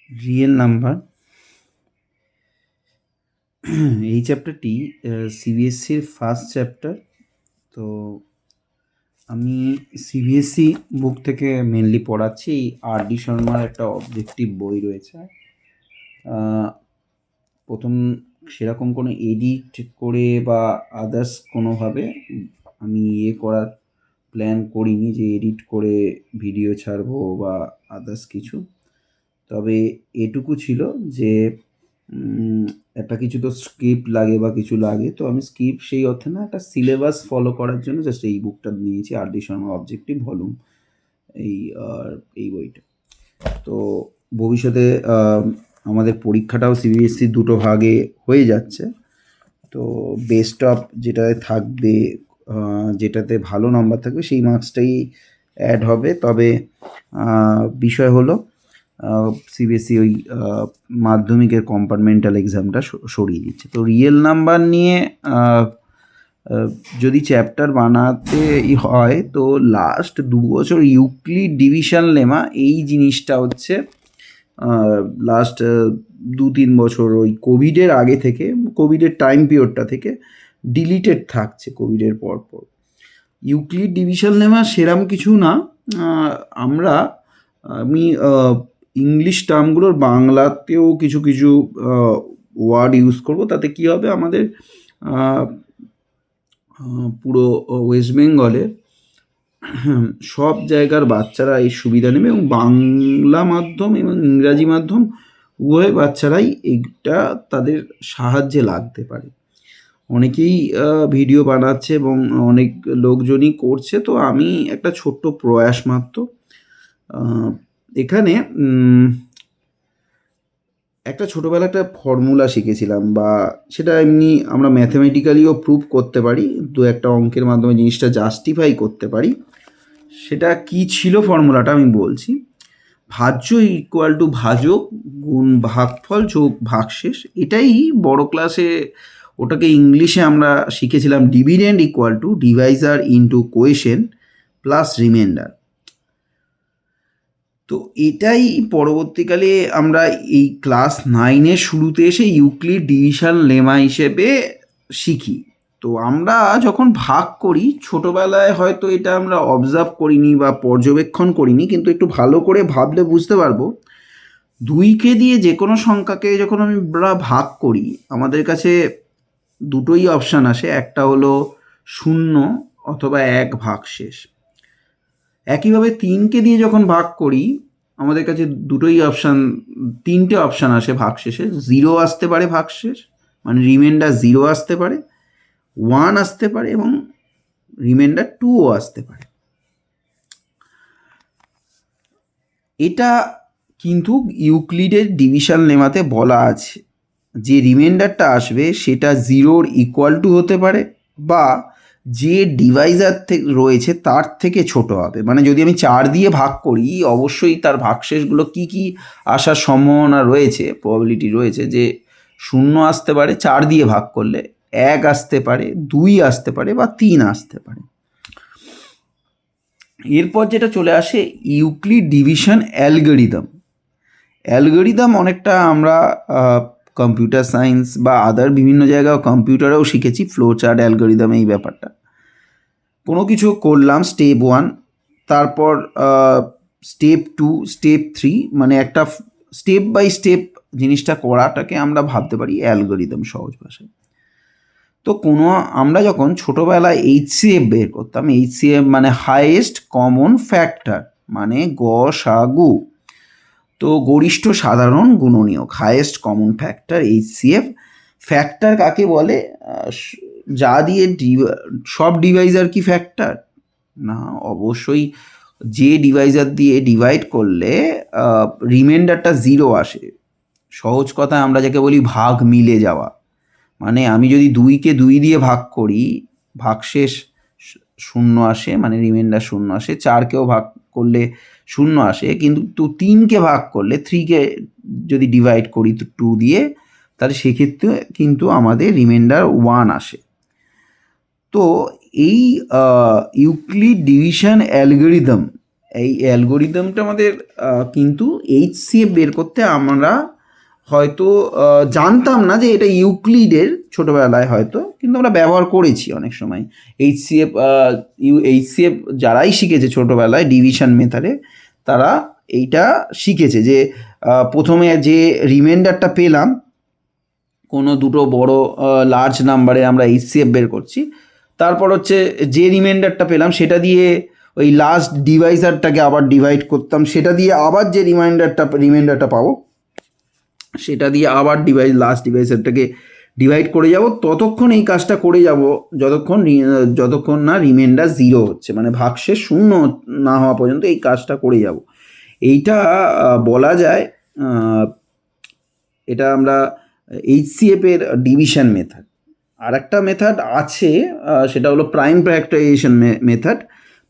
Real number এই চ্যাপ্টারটি সিবিএসসির first chapter. তো আমি সিবিএসসি বুক থেকে মেনলি পড়াচ্ছি। এই আর.ডি. শর্মার একটা অবজেক্টিভ বই রয়েছে। প্রথম সেরকম কোনো এডিট করে বা আদার্স কোনোভাবে আমি করার প্ল্যান করিনি যে এডিট করে ভিডিও ছাড়বো বা আদার্স কিছু। তবে এটুকু ছিল যে একটা কিছু তো স্ক্রিপ্ট লাগে বা কিছু লাগে, তো আমি স্ক্রিপ্ট সেই অর্থে না, একটা সিলেবাস ফলো করার জন্য জাস্ট এই বুকটা নিয়েছি, আর.ডি. শর্মা অবজেক্টিভ ভলিউম এই এই বইটা। তো ভবিষ্যতে আমাদের পরীক্ষাটাও সিবিএসসি দুটো ভাগে হয়ে যাচ্ছে। তো বেস্ট অফ যেটাতে থাকবে, যেটাতে ভালো নাম্বার থাকবে সেই মার্কসটাই অ্যাড হবে। তবে বিষয় হলো সিবিএসসি ওই মাধ্যমিকের কম্পার্টমেন্টাল এক্সামটা সরিয়ে দিচ্ছে। তো রিয়েল নাম্বার নিয়ে যদি চ্যাপ্টার বানাতে হয় তো লাস্ট 2 বছর ইউক্লিড ডিভিশন লেমা এই জিনিসটা হচ্ছে লাস্ট 2-3 বছর ওই কোভিডের আগে থেকে, কোভিডের টাইম পিরিয়ডটা থেকে ডিলিটেড থাকছে কোভিডের পরপর। ইউক্লিড ডিভিশন লেমা সেরম কিছু না। আমি ইংলিশ টার্মগুলোর বাংলাতেও কিছু কিছু ওয়ার্ড ইউজ করব। তাতে কী হবে, আমাদের পুরো ওয়েস্ট বেঙ্গলের সব জায়গার বাচ্চারা এই সুবিধা নেবে, এবং বাংলা মাধ্যম এবং ইংরাজি মাধ্যম উভয় বাচ্চারাই এইটা তাদের সাহায্যে লাগতে পারে। অনেকেই ভিডিও বানাচ্ছে এবং অনেক লোকজনই করছে। তো আমি একটা ছোট্ট প্রয়াস মাত্র। এখানে একটা ছোটোবেলা একটা ফর্মুলা শিখেছিলাম, বা সেটা এমনি আমরা ম্যাথামেটিক্যালিও প্রুভ করতে পারি, দু একটা অঙ্কের মাধ্যমে জিনিসটা জাস্টিফাই করতে পারি। সেটা কি ছিল ফর্মুলাটা আমি বলছি। ভাজ্য ইকুয়াল টু ভাজক গুণ ভাগফল যোগ ভাগশেষ। এটাই বড় ক্লাসে ওটাকে ইংলিশে আমরা শিখেছিলাম dividend equal to divisor into quotient plus remainder. তো এটাই পরবর্তীকালে আমরা এই ক্লাস 9-এর শুরুতে এসে ইউক্লিড ডিভিশন লেমা হিসেবে শিখি। তো আমরা যখন ভাগ করি ছোটোবেলায় হয়তো এটা আমরা অবজার্ভ করিনি বা পর্যবেক্ষণ করিনি, কিন্তু একটু ভালো করে ভাবলে বুঝতে পারবো। 2কে দিয়ে যে কোনো সংখ্যাকে যখন আমরা ভাগ করি আমাদের কাছে দুটোই অপশান আসে, একটা হলো 0 অথবা 1 ভাগশেষ। একইভাবে 3কে দিয়ে যখন ভাগ করি আমাদের কাছে তিনটে অপশান আসে ভাগশেষে। 0 আসতে পারে ভাগশেষ, মানে রিমাইন্ডার 0 আসতে পারে, 1 আসতে পারে এবং রিমাইন্ডার 2ও আসতে পারে। এটা কিন্তু ইউক্লিডের ডিভিশন লেমাতে বলা আছে যে রিমাইন্ডারটা আসবে সেটা 0-র ইকুয়াল টু হতে পারে, বা যে ডিভাইজার রয়েছে তার থেকে ছোট হবে। মানে যদি আমি 4 দিয়ে ভাগ করি অবশ্যই তার ভাগশেষগুলো কি কি আসার সম্ভাবনা রয়েছে, প্রবাবিলিটি রয়েছে যে 0 আসতে পারে 4 দিয়ে ভাগ করলে, 1 আসতে পারে, 2 আসতে পারে বা 3 আসতে পারে। এরপর যেটা চলে আসে ইউক্লিড ডিভিশন অ্যালগরিদম অনেকটা আমরা কম্পিউটার সায়েন্স বা আদার বিভিন্ন জায়গায় কম্পিউটারেও শিখেছি, ফ্লো চার্ট অ্যালগরিদম এই ব্যাপারটা। কোনো কিছু করলাম স্টেপ 1, তারপর স্টেপ 2, স্টেপ 3, মানে একটা স্টেপ বাই স্টেপ জিনিসটা করাটাকে আমরা ভাবতে পারি অ্যালগরিদম সহজ ভাষায়। তো আমরা যখন ছোটোবেলায় এইচসিএফ বের করতাম, এইচসিএফ মানে হাইয়েস্ট কমন ফ্যাক্টর, মানে গসাগু। তো গরিষ্ঠ সাধারণ গুণনীয়ক, highest common factor HCF. Factor কাকে বলে? যা দিয়ে সব ডিভাইজার কি ফ্যাক্টর না, অবশ্যই যে ডিভাইজার দিয়ে ডিভাইড করলে রিমাইন্ডারটা 0 আসে। সহজ কথায় আমরা যাকে বলি ভাগ মিলে যাওয়া। মানে আমি যদি 2কে 2 দিয়ে ভাগ করি ভাগশেষ 0 আসে, মানে রিমাইন্ডার 0 আসে। 4কেও ভাগ করলে 0 আসে, কিন্তু 3কে ভাগ করলে, 3কে যদি ডিভাইড করি 2 দিয়ে, তাহলে সেক্ষেত্রে কিন্তু আমাদের রিমাইন্ডার 1 আসে। তো এই ইউক্লিড ডিভিশন এই অ্যালগোরিদমটা আমাদের কিন্তু HCF বের করতে আমরা হয়তো জানতাম না যে এটা ইউক্লিডের, ছোটোবেলায় হয়তো, কিন্তু আমরা ব্যবহার করেছি অনেক সময়। HCF যারাই শিখেছে ছোটোবেলায় ডিভিশন মেথডে, তারা এইটা শিখেছে যে প্রথমে যে রিমাইন্ডারটা পেলাম কোনো দুটো বড় লার্জ নাম্বারে আমরা HCF বের করছি, তারপর হচ্ছে যে রিমাইন্ডারটা পেলাম সেটা দিয়ে ওই লাস্ট ডিভাইজারটাকে আবার ডিভাইড করতাম, সেটা দিয়ে আবার যে রিমাইন্ডারটা পাবো সেটা দিয়ে আবার লাস্ট ডিভাইজারটাকে ডিভাইড করে যাব। ততক্ষণ এই কাজটা করে যাব যতক্ষণ না রিমাইন্ডার 0 হচ্ছে, মানে ভাগশেষ 0 না হওয়া পর্যন্ত এই কাজটা করে যাব। এইটা বলা যায়, এটা আমরা HCF এর ডিভিশন মেথড। আর একটা মেথড আছে, সেটা হলো prime factorisation method.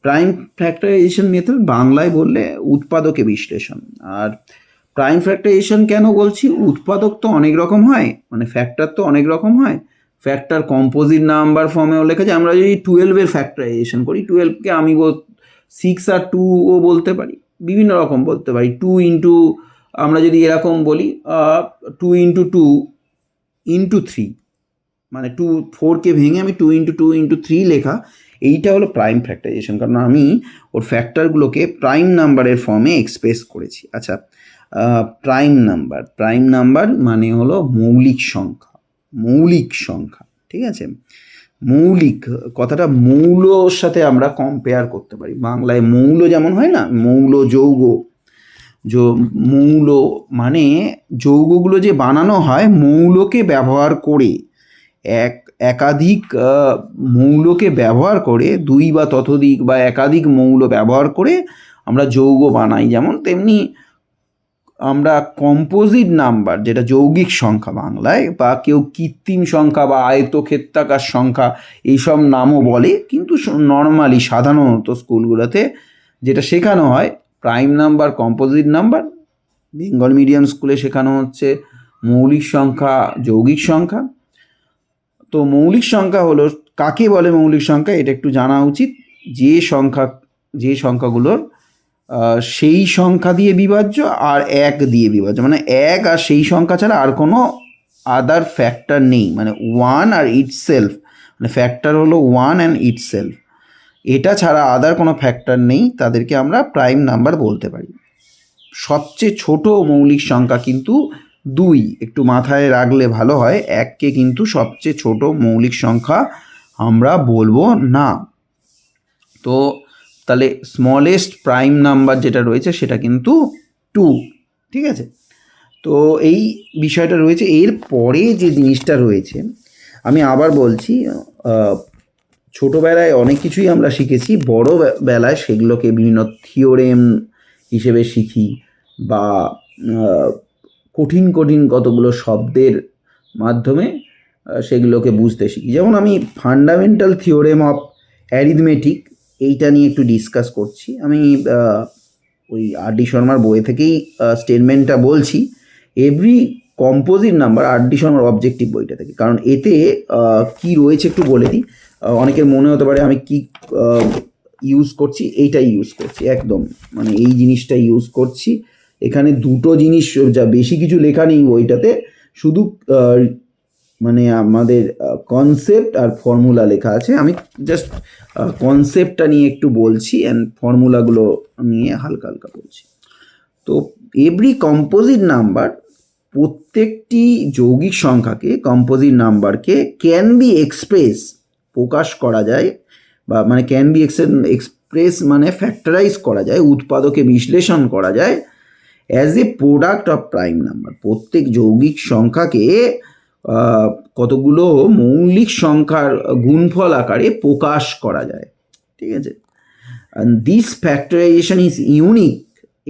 Prime factorisation method বাংলায় বললে উৎপাদকে বিশ্লেষণ। আর প্রাইম ফ্যাক্টরাইজেশন কেন বলছি, উৎপাদক তো অনেক রকম হয়, মানে ফ্যাক্টর তো অনেক রকম হয়। ফ্যাক্টর কম্পোজিট নাম্বার ফর্মেও লেখা যায়। আমরা যদি 12-এর ফ্যাক্টরাইজেশন করি, 12কে আমি 6 আর 2ও বলতে পারি, বিভিন্ন রকম বলতে পারি। 2 ইন্টু, আমরা যদি এরকম বলি 2 ইন্টু 2 ইন্টু 3, মানে 4কে ভেঙে আমি 2 ইন্টু 2 ইন্টু 3 লেখা, এইটা হলো প্রাইম ফ্যাক্টরাইজেশন, কারণ আমি ওর ফ্যাক্টরগুলোকে প্রাইম নাম্বারের ফর্মে এক্সপ্রেস করেছি। আচ্ছা, প্রাইম নাম্বার মানে হলো মৌলিক সংখ্যা, ঠিক আছে? মৌলিক কথাটা মৌলর সাথে আমরা কম্পেয়ার করতে পারি। বাংলায় মৌল যেমন হয় না, মৌল যৌগ, মৌল মানে যৌগগুলো যে বানানো হয় মৌলকে ব্যবহার করে, একাধিক মৌলকে ব্যবহার করে, 2 বা ততোধিক বা একাধিক মৌল ব্যবহার করে আমরা যৌগ বানাই। যেমন তেমনি আমরা কম্পোজিট নাম্বার, যেটা যৌগিক সংখ্যা বাংলায়, বা কেউ কৃত্রিম সংখ্যা বা আয়তক্ষেত্রাকার সংখ্যা এইসব নামও বলে, কিন্তু নর্মালি সাধারণত স্কুলগুলোতে যেটা শেখানো হয় prime number, composite number. Bengal medium স্কুলে শেখানো হচ্ছে মৌলিক সংখ্যা, যৌগিক সংখ্যা। তো মৌলিক সংখ্যা হলো, কাকে বলে মৌলিক সংখ্যা এটা একটু জানা উচিত। যে সংখ্যাগুলোর সেই সংখ্যা দিয়ে বিভাজ্য আর 1 দিয়ে বিভাজ্য, মানে 1 আর সেই সংখ্যা ছাড়া আর কোনো আদার ফ্যাক্টর নেই, মানে 1 আর ইটসেলফ, মানে ফ্যাক্টর হলো 1 অ্যান্ড ইটসেলফ, এটা ছাড়া আদার কোনো ফ্যাক্টর নেই, তাদেরকে আমরা প্রাইম নাম্বার বলতে পারি। সবচেয়ে ছোট মৌলিক সংখ্যা কিন্তু 2, একটু মাথায় রাখলে ভালো হয়। 1কে কিন্তু সবচেয়ে ছোট মৌলিক সংখ্যা আমরা বলবো না। তো তাহলে স্মলেস্ট প্রাইম নাম্বার যেটা রয়েছে সেটা কিন্তু 2, ঠিক আছে? তো এই বিষয়টা রয়েছে। এর পরে যে জিনিসটা রয়েছে, আমি আবার বলছি, ছোটোবেলায় অনেক কিছুই আমরা শিখেছি, বড় বেলায় সেগুলোকে বিভিন্ন থিওরেম হিসেবে শিখি, বা কঠিন কতগুলো শব্দের মাধ্যমে সেগুলোকে বুঝতে শিখি। যেমন আমি ফান্ডামেন্টাল থিওরেম অফ অ্যারিথমেটিক এইটা নিয়ে একটু ডিসকাস করছি। আমি ওই R.D. শর্মার বই থেকেই স্টেটমেন্টটা বলছি। Every composite number, R.D. শর্মার অবজেক্টিভ বইটা থেকে। কারণ এতে কি রয়েছে একটু বলে দিই, অনেকের মনে হতে পারে আমি কি ইউজ করছি, এইটাই ইউজ করছি একদম, মানে এই জিনিসটাই ইউজ করছি। এখানে দুটো জিনিস, যা বেশি কিছু লেখা নেই বইটাতে, শুধু মানে আমাদের কনসেপ্ট আর ফর্মুলা লেখা আছে। আমি জাস্ট কনসেপ্টটা নিয়ে একটু বলছি অ্যান্ড ফর্মুলাগুলো নিয়ে হালকা বলছি। তো এভরি কম্পোজিট নাম্বার, প্রত্যেকটি যৌগিক সংখ্যাকে, কম্পোজিট নাম্বারকে ক্যান বি এক্সপ্রেস, প্রকাশ করা যায়, বা মানে ক্যান বি এক্সপ্রেস মানে ফ্যাক্টরাইজ করা যায়, উৎপাদকে বিশ্লেষণ করা যায় as a product of prime number. প্রত্যেক যৌগিক সংখ্যাকে কতগুলো মৌলিক সংখ্যার গুণফল আকারে প্রকাশ করা যায়, ঠিক আছে? And this factorisation is unique,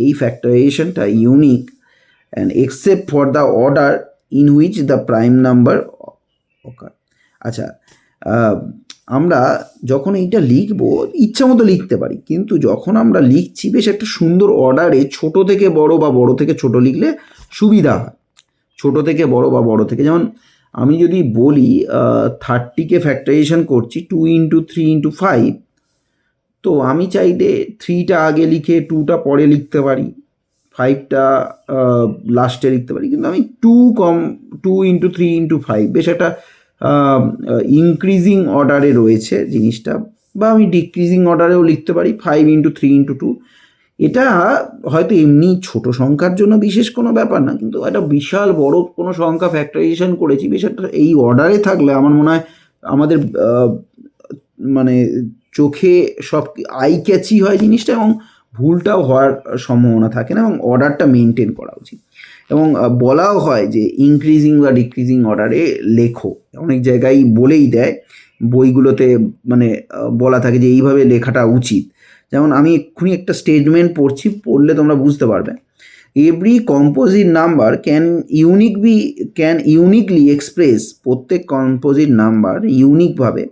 এই ফ্যাক্টরাইজেশনটা unique and except for the order in which the prime number occur. আচ্ছা, আমরা যখন এইটা লিখবো ইচ্ছা মতো লিখতে পারি, কিন্তু যখন আমরা লিখছি বেশ একটা সুন্দর অর্ডারে, ছোট থেকে বড় বা বড় থেকে ছোট লিখলে সুবিধা হয়। ছোট থেকে বড় বা বড় থেকে, যেমন আমি যদি বলি 30কে ফ্যাক্টরাইজেশন করছি 2 ইন্টু 3 ইন্টু 5, তো আমি চাইলে 3টা আগে লিখে 2টা পরে লিখতে পারি, 5টা লাস্টে লিখতে পারি, কিন্তু আমি 2 ইন্টু 3 ইন্টু 5 বেশ একটা ইনক্রিজিং অর্ডারে রয়েছে জিনিসটা, বা আমি ডিক্রিজিং অর্ডারেও লিখতে পারি 5 ইন্টু 3 ইন্টু 2। এটা হয়তো এমনি ছোট সংখ্যার জন্য বিশেষ কোনো ব্যাপার না, কিন্তু একটা বিশাল বড় কোনো সংখ্যা ফ্যাক্টরাইজেশন করেছি, বেশ একটা এই অর্ডারে থাকলে আমার মনে হয় আমাদের মানে চোখে সব আই ক্যাচি হয় জিনিসটা, এবং ভুলটাও হওয়ার সম্ভাবনা থাকে না, এবং অর্ডারটা মেনটেন করা উচিত। এবং বলাও হয় যে ইনক্রিজিং বা ডিক্রিজিং অর্ডারে লেখো, অনেক জায়গায় বলেই দেয় বইগুলোতে, মানে বলা থাকে যে এইভাবে লেখাটা উচিত। যেমন আমি এক্ষুনি একটা স্টেটমেন্ট পড়ছি, পড়লে তোমরা বুঝতে পারবে। Every composite number can uniquely express, প্রত্যেক কম্পোজিট নাম্বার ইউনিকভাবে,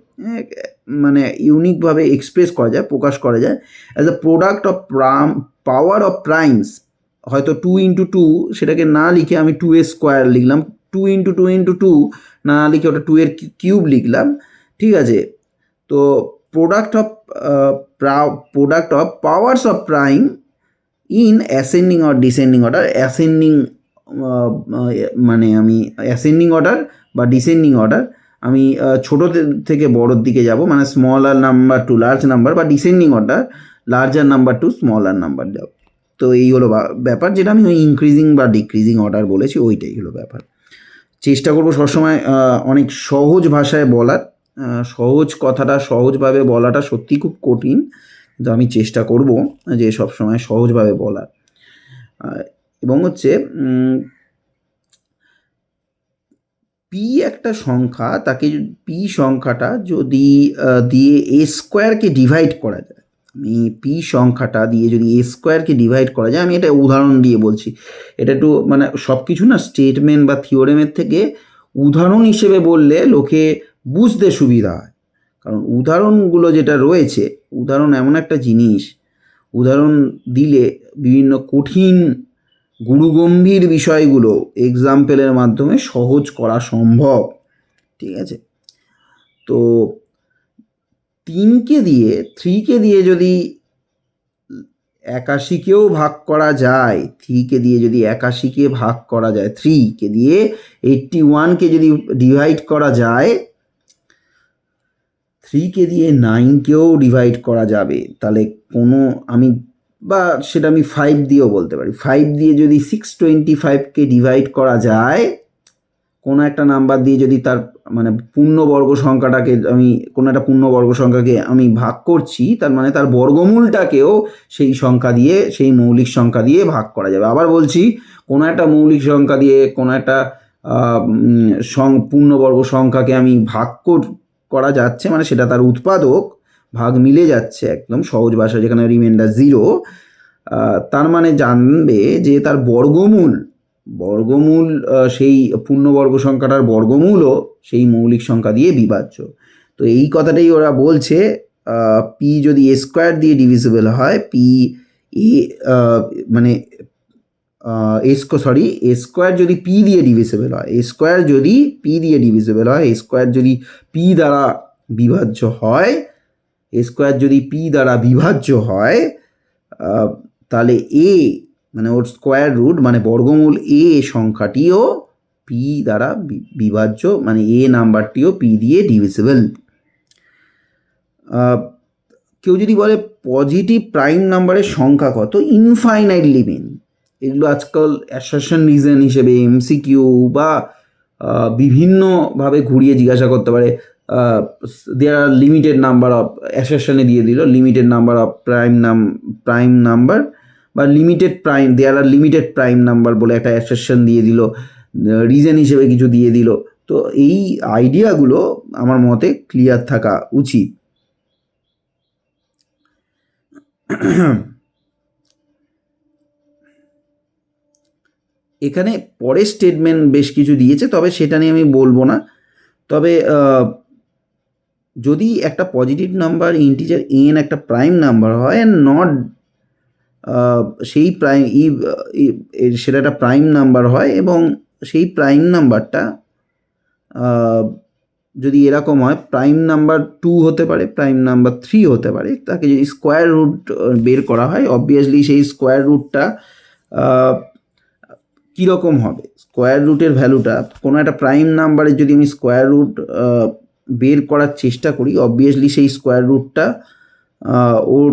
মানে ইউনিকভাবে এক্সপ্রেস করা যায়, প্রকাশ করা যায় as a product of power of primes. হয়তো 2 ইন্টু 2 সেটাকে না লিখে আমি 2 স্কোয়ার লিখলাম, 2 ইন্টু 2 ইন্টু 2 না লিখে ওটা 2 এর কিউব লিখলাম, ঠিক আছে। তো product of powers of prime in ascending or descending order. Ascending মানে আমি অ্যাসেন্ডিং অর্ডার বা ডিসেন্ডিং অর্ডার, আমি ছোটো থেকে বড়োর দিকে যাব, মানে smaller number to large number, বা descending order larger number to smaller number যাব। তো এই হলো ব্যাপার, যেটা আমি ওই ইনক্রিজিং বা ডিক্রিজিং অর্ডার বলেছি, ওইটাই হলো ব্যাপার। চেষ্টা করবো সবসময় অনেক সহজ ভাষায় বলার। সহজ কথাটা সহজভাবে বলাটা সত্যি খুব কঠিন, কিন্তু আমি চেষ্টা করব যে সবসময় সহজভাবে বলার। এবং হচ্ছে পি একটা সংখ্যা, তাকে পি সংখ্যাটা যদি দিয়ে এ স্কোয়ারকে ডিভাইড করা যায়, আমি পি সংখ্যাটা দিয়ে যদি এ স্কোয়ারকে ডিভাইড করা যায়, আমি এটা উদাহরণ দিয়ে বলছি। এটা একটু মানে সব কিছু না স্টেটমেন্ট বা থিওরেমের থেকে উদাহরণ হিসেবে বললে লোকে বুঝতে সুবিধা হয়, কারণ উদাহরণগুলো যেটা রয়েছে, উদাহরণ এমন একটা জিনিস, উদাহরণ দিলে বিভিন্ন কঠিন গুরুগম্ভীর বিষয়গুলো এক্সাম্পলের মাধ্যমে সহজ করা সম্ভব, ঠিক আছে। তো 3কে দিয়ে 3কে দিয়ে যদি 81কেও ভাগ করা যায়, 3কে দিয়ে যদি 81কে ভাগ করা যায়, 3কে দিয়ে 81কে যদি ডিভাইড করা যায়, 3কে দিয়ে 9কেও ডিভাইড করা যাবে, তাহলে কোনো আমি, বা সেটা আমি 5 দিয়েও বলতে পারি, 5 দিয়ে যদি 625কে ডিভাইড করা যায়, কোনো একটা নাম্বার দিয়ে যদি তার মানে পূর্ণবর্গ সংখ্যাটাকে আমি, কোনো একটা পূর্ণবর্গ সংখ্যাকে আমি ভাগ করছি, তার মানে তার বর্গমূলটাকেও সেই সংখ্যা দিয়ে, সেই মৌলিক সংখ্যা দিয়ে ভাগ করা যাবে। আবার বলছি, কোনো একটা মৌলিক সংখ্যা দিয়ে কোনো একটা পূর্ণবর্গ সংখ্যাকে আমি ভাগ করা যাচ্ছে, মানে সেটা তার উৎপাদক, ভাগ মিলে যাচ্ছে, একদম সহজ ভাষা, যেখানে রিমাইন্ডার 0, তার মানে জানবে যে তার বর্গমূল সেই পূর্ণবর্গ সংখ্যাটার বর্গমূলও সেই মৌলিক সংখ্যা দিয়ে বিভাজ্য। তো এই কথাটাই ওরা বলছে, পি যদি এ স্কোয়ার দিয়ে ডিভিজিবল হয়, পি এ মানে এ স্কোয়ার যদি পি দিয়ে ডিভিজিবল হয়, এ স্কোয়ার যদি পি দিয়ে ডিভিজিবল হয়, এ স্কোয়ার যদি পি দ্বারা বিভাজ্য হয়, এ স্কোয়ার যদি পি দ্বারা বিভাজ্য হয়, তাহলে এ মানে ওর স্কোয়ার রুট মানে বর্গমূল এ সংখ্যাটিও পি দ্বারা বিভাজ্য, মানে এ নাম্বারটিও পি দিয়ে ডিভিজিবল। কেউ যদি বলে পজিটিভ প্রাইম নাম্বারের সংখ্যা কত, ইনফাইনাইটলি মেনি, এগুলো আজকাল অ্যাসারশন রিজন হিসেবে এমসিকিউ বা বিভিন্নভাবে ঘুরিয়ে জিজ্ঞাসা করতে পারে। দেয়ার আর লিমিটেড নাম্বার অফ, অ্যাসারশনে দিয়ে দিল limited number of prime number, বা দেয়ার আর লিমিটেড প্রাইম নাম্বার বলে একটা অ্যাসারশন দিয়ে দিল, রিজন হিসেবে কিছু দিয়ে দিল। তো এই আইডিয়াগুলো আমার মতে ক্লিয়ার থাকা উচিত। এখানে পরের স্টেটমেন্ট বেশ কিছু দিয়েছে, তবে সেটা নিয়ে আমি বলবো না। তবে যদি একটা পজিটিভ নাম্বার ইন্টিজার এন একটা প্রাইম নাম্বার হয়, নট সেই প্রাইম সেটা একটা প্রাইম নাম্বার হয়, এবং সেই প্রাইম নাম্বারটা যদি এরকম হয়, প্রাইম নাম্বার 2 হতে পারে, প্রাইম নাম্বার 3 হতে পারে, তাকে যদি স্কোয়ার রুট বের করা হয়, অবভিয়াসলি সেই স্কোয়ার রুটটা কীরকম হবে, স্কোয়ার রুটের ভ্যালুটা কোনো একটা প্রাইম নাম্বারের যদি আমি স্কোয়ার রুট বের করার চেষ্টা করি, অবভিয়াসলি সেই স্কোয়ার রুটটা ওর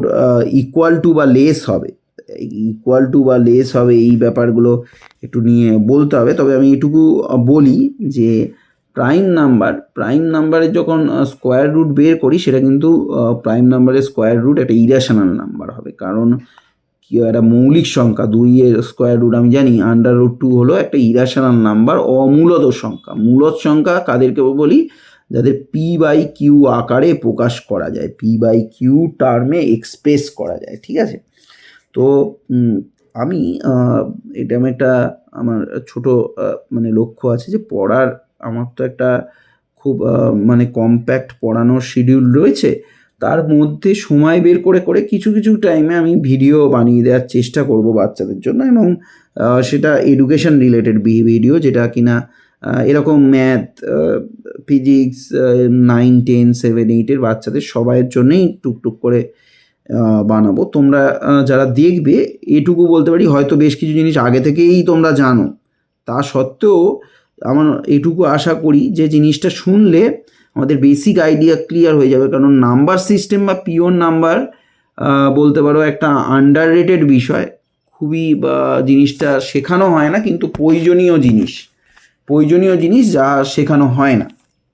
ইকুয়াল টু বা লেস হবে, ইকুয়াল টু বা লেস হবে, এই ব্যাপারগুলো একটু নিয়ে বলতে হবে। তবে আমি এটুকু বলি যে প্রাইম নাম্বারের যখন স্কোয়ার রুট বের করি, সেটা কিন্তু প্রাইম নাম্বারের স্কোয়ার রুট একটা ইরেশনাল নাম্বার হবে, কারণ কি একটা মৌলিক সংখ্যা 2-এর স্কোয়ার রুট আমি জানি, √2 হলো একটা ইরেশনাল নাম্বার, অমূলদ সংখ্যা। মূলদ সংখ্যা কাদেরকে বলি, যাদের p/q আকারে প্রকাশ করা যায়, p/q টার্মে এক্সপ্রেস করা যায়, ঠিক আছে। তো আমি এটা আমি একটা আমার ছোট মানে লক্ষ্য আছে যে পড়ার, আমার তো একটা খুব মানে কম্প্যাক্ট পড়ানোর শিডিউল রয়েছে, তার মধ্যে সময় বের করে করে কিছু কিছু টাইমে আমি ভিডিও বানিয়ে দেওয়ার চেষ্টা করব বাচ্চাদের জন্য, এবং সেটা এডুকেশন রিলেটেড ভিডিও, যেটা কিনা এরকম ম্যাথ, ফিজিক্স, 9, 10, 7, 8-এর বাচ্চাদের সবাইয়ের জন্যেই টুকটুক করে বানাবো। তোমরা যারা দেখবে, এটুকু বলতে পারি, হয়তো বেশ কিছু জিনিস আগে থেকেই তোমরা জানো, তা সত্ত্বেও আমার এটুকু আশা করি যে জিনিসটা শুনলে আমাদের বেসিক আইডিয়া ক্লিয়ার হয়ে যাবে। কারণ নাম্বার সিস্টেম বা পিওর নাম্বার বলতে পারো একটা আন্ডাররেটেড বিষয়, খুবই জিনিসটা শেখানো হয় না, কিন্তু প্রয়োজনীয় জিনিস যা শেখানো হয় না,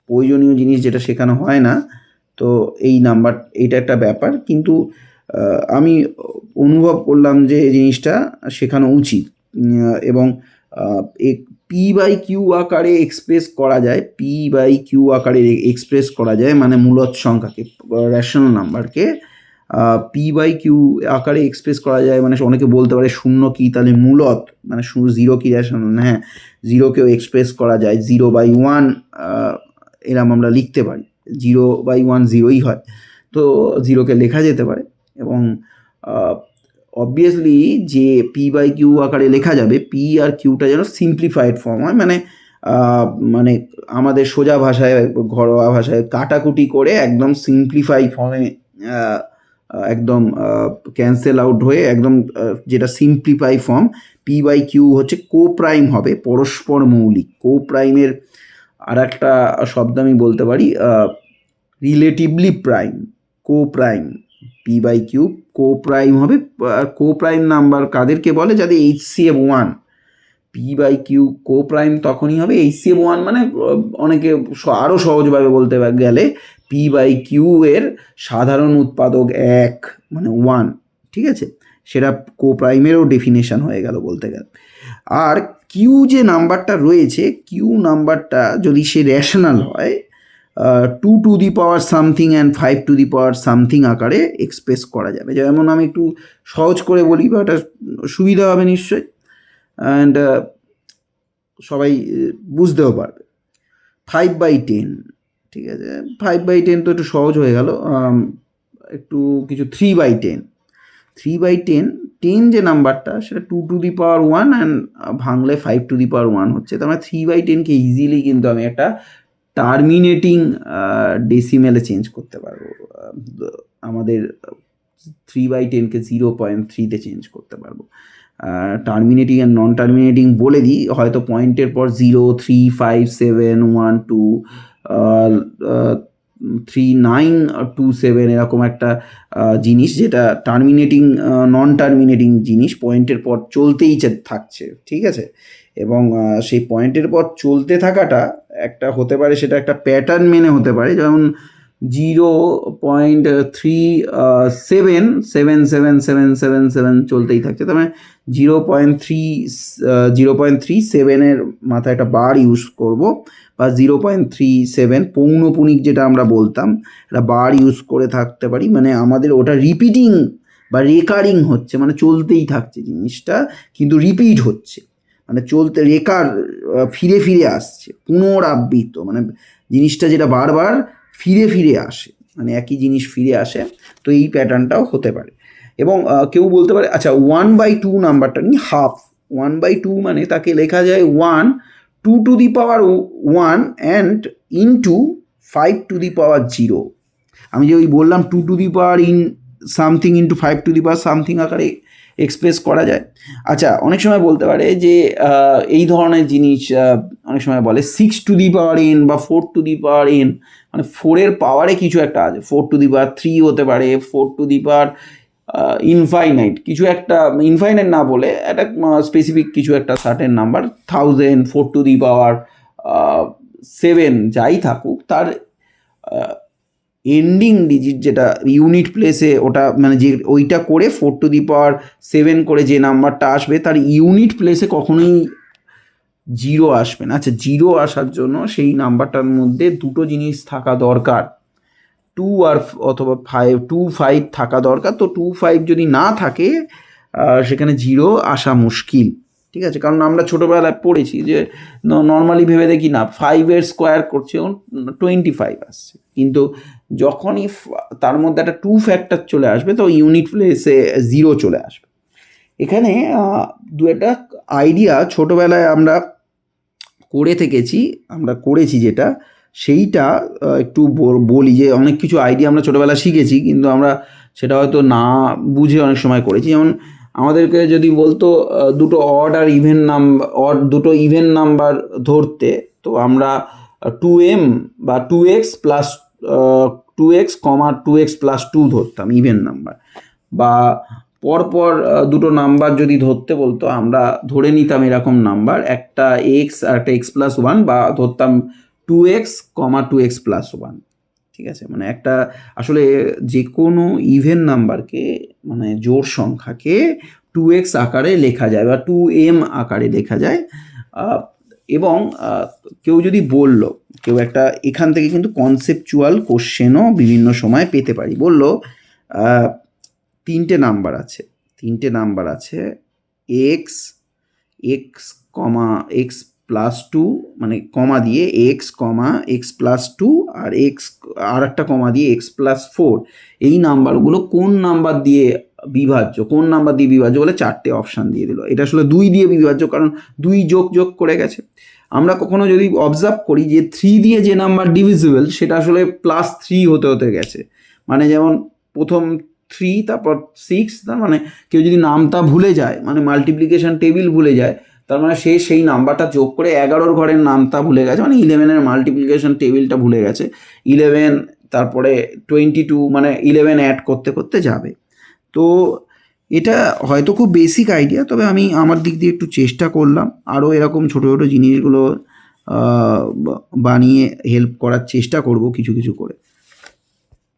প্রয়োজনীয় জিনিস যেটা শেখানো হয় না। তো এই নাম্বার, এটা একটা ব্যাপার, কিন্তু আমি অনুভব করলাম যে এই জিনিসটা শেখানো উচিত, এবং p/q আকারে এক্সপ্রেস করা যায়, p/q আকারে এক্সপ্রেস করা যায়, মানে মূলদ সংখ্যাকে, রেশনাল নাম্বারকে p/q আকারে এক্সপ্রেস করা যায়। মানে অনেকে বলতে পারে শূন্য কি, তাহলে মূলদ মানে 0 কি রেশনাল? হ্যাঁ, 0কেও এক্সপ্রেস করা যায়, 0/1 এরম আমরা লিখতে পারি, 0/1 0ই হয়, তো 0কে লেখা যেতে পারে। এবং অবভিয়াসলি যে p/q আকারে লেখা যাবে, p আর qটা যেন সিম্পলিফাইড ফর্ম হয়, মানে আমাদের সোজা ভাষায়, ঘরোয়া ভাষায় কাটাকুটি করে একদম সিম্পলিফাই ফর্মে, একদম ক্যান্সেল আউট হয়ে একদম যেটা সিম্পলিফাই ফর্ম, p/q হচ্ছে কোপ্রাইম হবে, পরস্পর মৌলিক। কোপ্রাইমের আর একটা শব্দ আমি বলতে পারি, রিলেটিভলি প্রাইম, কোপ্রাইম, p/q কোপ্রাইম হবে। কোপ্রাইম নাম্বার কাদেরকে বলে? যাদের HCF 1, p/q কোপ্রাইম তখনই হবে HCF 1, মানে অনেকে আরও সহজভাবে বলতে গেলে p/q এর সাধারণ উৎপাদক 1, মানে 1, ঠিক আছে, সেটা কোপ্রাইমেরও ডেফিনেশন হয়ে গেল বলতে গেলে। আর কিউ যে নাম্বারটা রয়েছে, কিউ নাম্বারটা যদি সে রেশনাল হয়, 2 to the power something and 5 to the power something আকারে এক্সপ্রেস করা যাবে। যেমন আমি একটু সহজ করে বলি, বা এটা সুবিধা হবে নিশ্চয়ই, অ্যান্ড সবাই বুঝতেও পারবে। 5/10, ঠিক আছে, 5/10 তো একটু সহজ হয়ে গেল, একটু কিছু 3/10, 10 যে নাম্বারটা, সেটা 2 টু দি পাওয়ার 1 অ্যান্ড ভাঙলে 5 টু দি পাওয়ার 1 হচ্ছে। তার মানে 3/10কে ইজিলি কিন্তু আমি একটা টার্মিনেটিং ডেসিমেলে চেঞ্জ করতে পারবো। আমাদের 3/10কে 0.3-তে চেঞ্জ করতে পারবো। টার্মিনেটিং আর নন টার্মিনেটিং বলে দিই, হয়তো পয়েন্টের পর 0, 3, 5, 7, 1, 2, 3, 9, 2, 7 এরকম একটা জিনিস, যেটা টার্মিনেটিং, নন টার্মিনেটিং জিনিস, পয়েন্টের পর চলতেই থাকছে, ঠিক আছে। এবং সেই পয়েন্টের পর চলতে থাকাটা একটা হতে পারে, সেটা একটা প্যাটার্ন মেনে হতে পারে, যেমন 0.377777 চলতেই থাকছে, তার মানে 0.37-এর মাথায় একটা বার ইউজ করব, বা 0.37 পৌনপুনিক যেটা আমরা বলতাম, একটা বার ইউজ করে থাকতে পারি। মানে আমাদের ওটা রিপিটিং বা রেকারিং হচ্ছে, মানে চলতেই থাকছে জিনিসটা, কিন্তু রিপিট হচ্ছে, মানে চলতে ফিরে ফিরে আসছে, পুনরাবৃত্ত, মানে জিনিসটা যেটা বারবার ফিরে ফিরে আসে, মানে একই জিনিস ফিরে আসে। তো এই প্যাটার্নটাও হতে পারে। এবং কেউ বলতে পারে, আচ্ছা 1/2 নাম্বারটা নিয়ে, 1/2 মানে তাকে লেখা যায় 1 2 to the power 1 and into 5⁻0। আমি যে ওই বললাম 2⁻n সামথিং ইন্টু 5⁻, সামথিং আকারে এক্সপ্রেস করা যায়। আচ্ছা, অনেক সময় বলতে পারে যে এই ধরনের জিনিস অনেক সময় বলে 6⁻n বা 4⁻n, মানে 4-এর পাওয়ারে কিছু একটা আছে, 4⁻3 হতে পারে, 4 ইনফাইনাইট কিছু একটা, ইনফাইনাইট না বলে একটা স্পেসিফিক কিছু একটা সার্টেন নাম্বার, 1000, 4⁻7 যাই থাকুক, তার এন্ডিং ডিজিট যেটা ইউনিট প্লেসে, ওটা মানে যে ওইটা করে 4⁻7 করে যে নাম্বারটা আসবে তার ইউনিট প্লেসে কখনোই 0 আসবে না। আচ্ছা, 0 আসার জন্য সেই নাম্বারটার মধ্যে দুটো জিনিস থাকা দরকার, 2 আর অথবা 5 থাকা দরকার। তো 2-5 যদি না থাকে সেখানে 0 আসা মুশকিল, ঠিক আছে? কারণ আমরা ছোটোবেলায় পড়েছি যে নর্মালি ভেবে দেখি না 5-এর স্কোয়ার করছে 25 আসছে, কিন্তু যখনই তার মধ্যে একটা 2 ফ্যাক্টর চলে আসবে তো ইউনিট প্লেসে 0 চলে আসবে। এখানে দু একটা আইডিয়া ছোটোবেলায় আমরা করেছি যেটা, সেইটা একটু বলি, যে অনেক কিছু আইডিয়া আমরা ছোটোবেলায় শিখেছি কিন্তু আমরা সেটা হয়তো না বুঝে অনেক সময় করেছি। যেমন আমাদেরকে যদি বলতো দুটো অড আর ইভেন নাম্বার, দুটো ইভেন নাম্বার ধরতে, তো আমরা 2m বা 2x plus 2x, 2x plus 2 ধরতাম ইভেন নাম্বার। বা পরপর দুটো নাম্বার যদি ধরতে বলতো, আমরা ধরে নিতাম এরকম নাম্বার, একটা x আর একটা x প্লাস 1, বা ধরতাম 2x, 2x প্লাস 1, ঠিক আছে? মানে একটা আসলে যে কোনো ইভেন নাম্বারকে, মানে জোড় সংখ্যাকে 2x আকারে লেখা যায় বা 2m আকারে লেখা যায়। এবং কেউ যদি বললো, কেউ একটা, এখান থেকে কিন্তু কনসেপচুয়াল কোশ্চেনও বিভিন্ন সময় পেতে পারি, বললো তিনটে নাম্বার আছে x প্লাস 2, মানে কমা দিয়ে x প্লাস 2, আর আর একটা কমা দিয়ে x প্লাস 4। এই নাম্বারগুলো কোন নাম্বার দিয়ে বিভাজ্য বলে 4টে অপশান দিয়ে দিল। এটা আসলে 2 দিয়ে বিভাজ্য, কারণ 2 যোগ করে গেছে। আমরা কখনো যদি অবজার্ভ করি যে 3 দিয়ে যে নাম্বার ডিভিজিবল, সেটা আসলে +3 হতে গেছে। মানে যেমন প্রথম 3, তারপর 6, তার মানে কেউ যদি নামটা ভুলে যায়, মানে মাল্টিপ্লিকেশন টেবিল ভুলে যায়, তার মানে সে সেই নাম্বারটা যোগ করে 11 ঘরের নামটা ভুলে গেছে, মানে 11-এর মাল্টিপ্লিকেশন টেবিলটা ভুলে গেছে। 11, তারপরে 22, মানে 11 অ্যাড করতে যাবে। তো এটা হয়তো খুব বেসিক আইডিয়া, তবে আমি আমার দিক দিয়ে একটু চেষ্টা করলাম আরও এরকম ছোটো ছোটো জিনিসগুলো বানিয়ে হেল্প করার চেষ্টা করব কিছু করে।